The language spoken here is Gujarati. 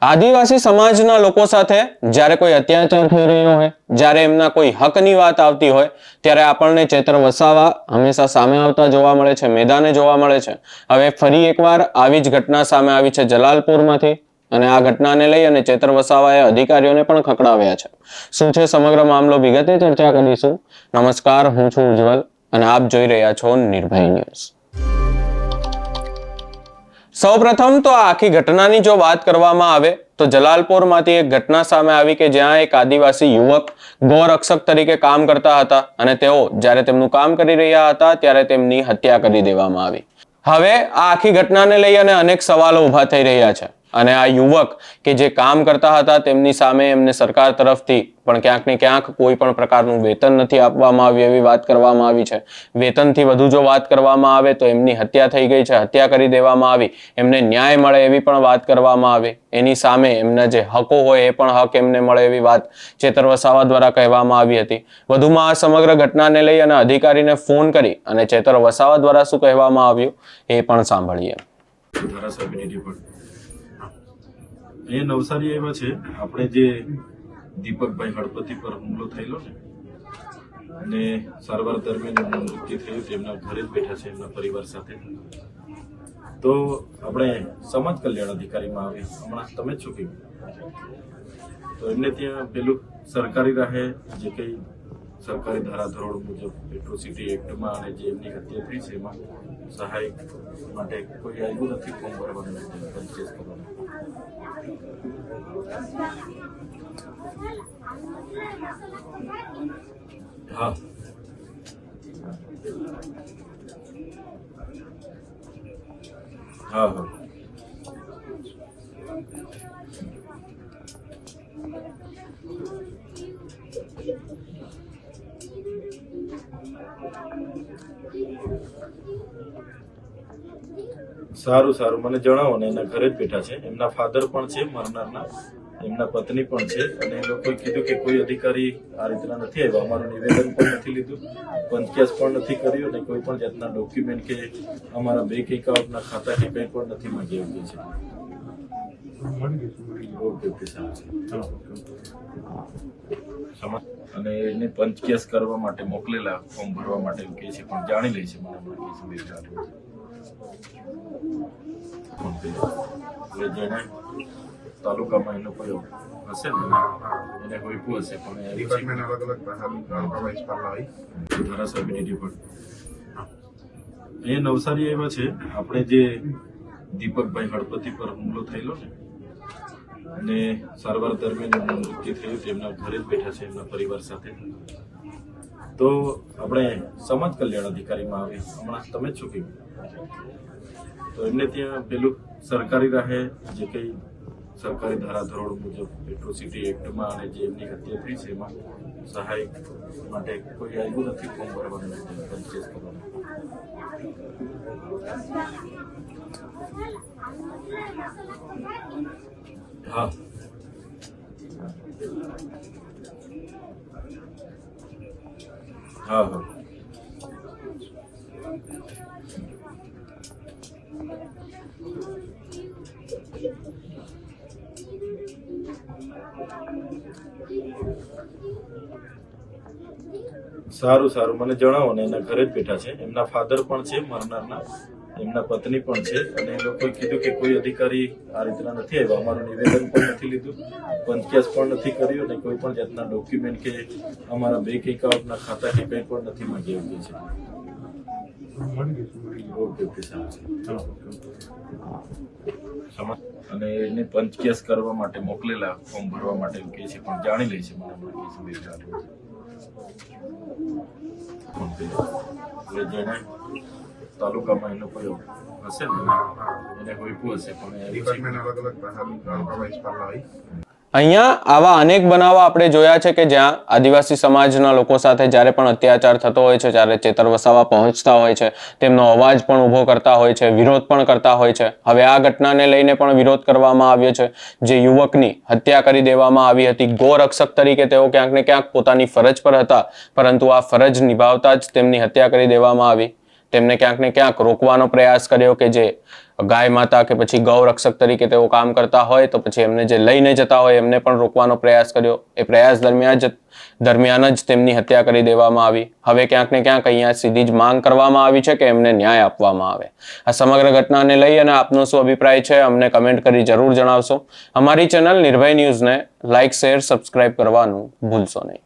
આદિવાસી સમાજના લોકો સાથે જ્યારે કોઈ અત્યાચાર થઈ રહ્યો હોય, જ્યારે એમના કોઈ હકની વાત આવતી હોય, ત્યારે આપણને ચેતર વસાવા હંમેશા સામે આવતા જોવા મળે છે, મેદાને જોવા મળે છે. હવે ફરી એકવાર આવી જ ઘટના સામે આવી છે જલાલપુરમાંથી, અને આ ઘટનાને લઈ અને ચેતર વસાવાએ અધિકારીઓને પણ ખકડાવ્યા છે. શું છે સમગ્ર મામલો, વિગતે ચર્ચા કરીશું. નમસ્કાર, હું છું ઉજ્જવલ અને આપ જોઈ રહ્યા છો નિર્ભય ન્યૂઝ. સૌપ્રથમ તો આ આખી ઘટનાની જો વાત કરવામાં આવે તો જલાલપુરમાંથી એક ઘટના સામે આવી કે જ્યાં એક આદિવાસી યુવક ગૌરક્ષક તરીકે કામ કરતા હતા અને તેઓ જ્યારે તેમનું કામ કરી રહ્યા હતા ત્યારે તેમની હત્યા કરી દેવામાં આવી. હવે આ આખી ઘટનાને લઈ અને અનેક સવાલો ઊભા થઈ રહ્યા છે અને આ યુવક કે જે કામ કરતા હતા તેમની સામે એમને સરકાર તરફથી પણ ક્યાંક ને ક્યાંક કોઈ પણ પ્રકારનું વેતન નથી આપવામાં આવ્યું એવી વાત કરવામાં આવી છે. વેતનથી વધુ જો વાત કરવામાં આવે તો એમની હત્યા થઈ ગઈ છે, હત્યા કરી દેવામાં આવી, એમને ન્યાય મળે એવી પણ વાત કરવામાં આવી. એની સામે એમના જે હકો હોય એ પણ હક એમને મળે એવી વાત ચેતર વસાવા દ્વારા કહેવામાં આવી હતી. વધુમાં આ સમગ્ર ઘટનાને લઈ અને અધિકારીને ફોન કરી અને ચેતર વસાવા દ્વારા શું કહેવામાં આવ્યું એ પણ સાંભળીએ. એ નવસારી એવા છે આપણે જે દીપકભાઈ હળપતિ પર હુમલો થયેલો ને અને સારવાર દરમિયાન એમનું મૃત્યુ થયું, તેમના ઘરે જ બેઠા છે એમના પરિવાર સાથે. તો આપણે સમાજ કલ્યાણ અધિકારીમાં આવી હમણાં તમે જ શું કીધું, તો એમને ત્યાં પેલું સરકારી રાહે જે કંઈ સરકારી ધારાધોરણ મુજબ એટ્રોસિટી એક્ટમાં અને જે એમની હત્યા થઈ છે એમાં સહાય માટે કોઈ આવ્યું નથી ફોર્મ ભરવાનું, પરચેસ કરવાનું. હા હા હા સારું સારું, મને જણાવો ને. એના ઘરે જ બેઠા છે, એમના ફાધર પણ છે મરનારના, એમના પત્ની પણ છે અને એ લોકોએ કીધું કે કોઈ અધિકારી આ રીતના નથી આવ્યા, અમારું નિવેદન પણ નથી લીધું, પંચકેસ પણ નથી કર્યું અને કોઈ પણ જાતના ડોક્યુમેન્ટ કે અમારા બેંક એકાઉન્ટના ખાતા કે કંઈ પણ નથી માંગી આવ્યું છે. ઓકે ઓકે સારું. અને એને પંચકેસ કરવા માટે મોકલેલા ફોર્મ ભરવા માટે એવું કહે છે, પણ જાણી લે છે મને એટલે જેને તાલુકામાં એનો કોઈ હશે ને એને હોઈપું હશે પણ ધારાસભ્યની રિપોર્ટ એ નવસારી એવા છે આપણે જે દીપકભાઈ હળપતિ પર હુમલો થયેલો ને અને સારવાર દરમિયાન એમનું મૃત્યુ થયું, તેમના ઘરે જ બેઠા છે એમના પરિવાર સાથે. તો આપણે સમાજ કલ્યાણ અધિકારીમાં આવી હમણાં તમે જ શું કીધું, તો એમને ત્યાં પેલું સરકારી રાહે જે કંઈ સરકારી ધારાધોરણ મુજબ એટ્રોસિટી એક્ટમાં અને જે એમની હત્યા થઈ છે એમાં સહાય માટે કોઈ આવ્યું નથી ફોર્મ ભરવાનું, પરચેસ કરવાનું. હા હા હા સારું સારું, મને જણાવો ને. એના ઘરે જ બેઠા છે, એમના ફાધર પણ છે મરનારના, એમના પત્ની પણ છે અને એ લોકોએ કીધું કે કોઈ અધિકારી આ રીતના નથી આવ્યા, અમારું નિવેદન પણ નથી લીધું, પંચકેસ પણ નથી કર્યું અને કોઈ પણ જાતના ડોક્યુમેન્ટ કે અમારા બેંક એકાઉન્ટના ખાતા કે કંઈ પણ નથી માંગી આવ્યું છે. ઓકે ઓકે સારું. અને એને પંચકેસ કરવા માટે મોકલેલા ફોર્મ ભરવા માટે એવું કહે છે, પણ જાણી લે છે મને એટલે જેને તાલુકામાં એનો કોઈ હશે ને એને હોઈપું હશે પણ અહીંયા આવા અનેક બનાવો આપણે જોયા છે કે જ્યાં આદિવાસી સમાજના લોકો સાથે જ્યારે પણ અત્યાચાર થતો હોય છે ત્યારે ચેતર વસાવા પહોંચતા હોય છે, તેમનો અવાજ પણ ઊભો કરતા હોય છે, વિરોધ પણ કરતા હોય છે. હવે આ ઘટનાને લઈને પણ વિરોધ કરવામાં આવ્યો છે. જે યુવકની હત્યા કરી દેવામાં આવી હતી, ગૌરક્ષક તરીકે તેઓ ક્યાંક ને ક્યાંક પોતાની ફરજ પર હતા, પરંતુ આ ફરજ નિભાવતા જ તેમની હત્યા કરી દેવામાં આવી. તેમને ક્યાંક ને ક્યાંક રોકવાનો પ્રયાસ કર્યો કે જે ગાય માતા કે પછી ગૌ રક્ષક તરીકે તેઓ કામ કરતા હોય તો પછી એમને જે લઈને જતા હોય એમને પણ રોકવાનો પ્રયાસ કર્યો. એ પ્રયાસ દરમિયાન જ તેમની હત્યા કરી દેવામાં આવી. હવે ક્યાંક ને ક્યાંક અહીંયા સીધી જ માંગ કરવામાં આવી છે કે એમને ન્યાય આપવામાં આવે. આ સમગ્ર ઘટનાને લઈ અને આપનો શું અભિપ્રાય છે અમને કમેન્ટ કરી જરૂર જણાવશો. અમારી ચેનલ નિર્ભય ન્યૂઝને લાઇક, શેર, સબસ્ક્રાઇબ કરવાનું ભૂલશો નહીં.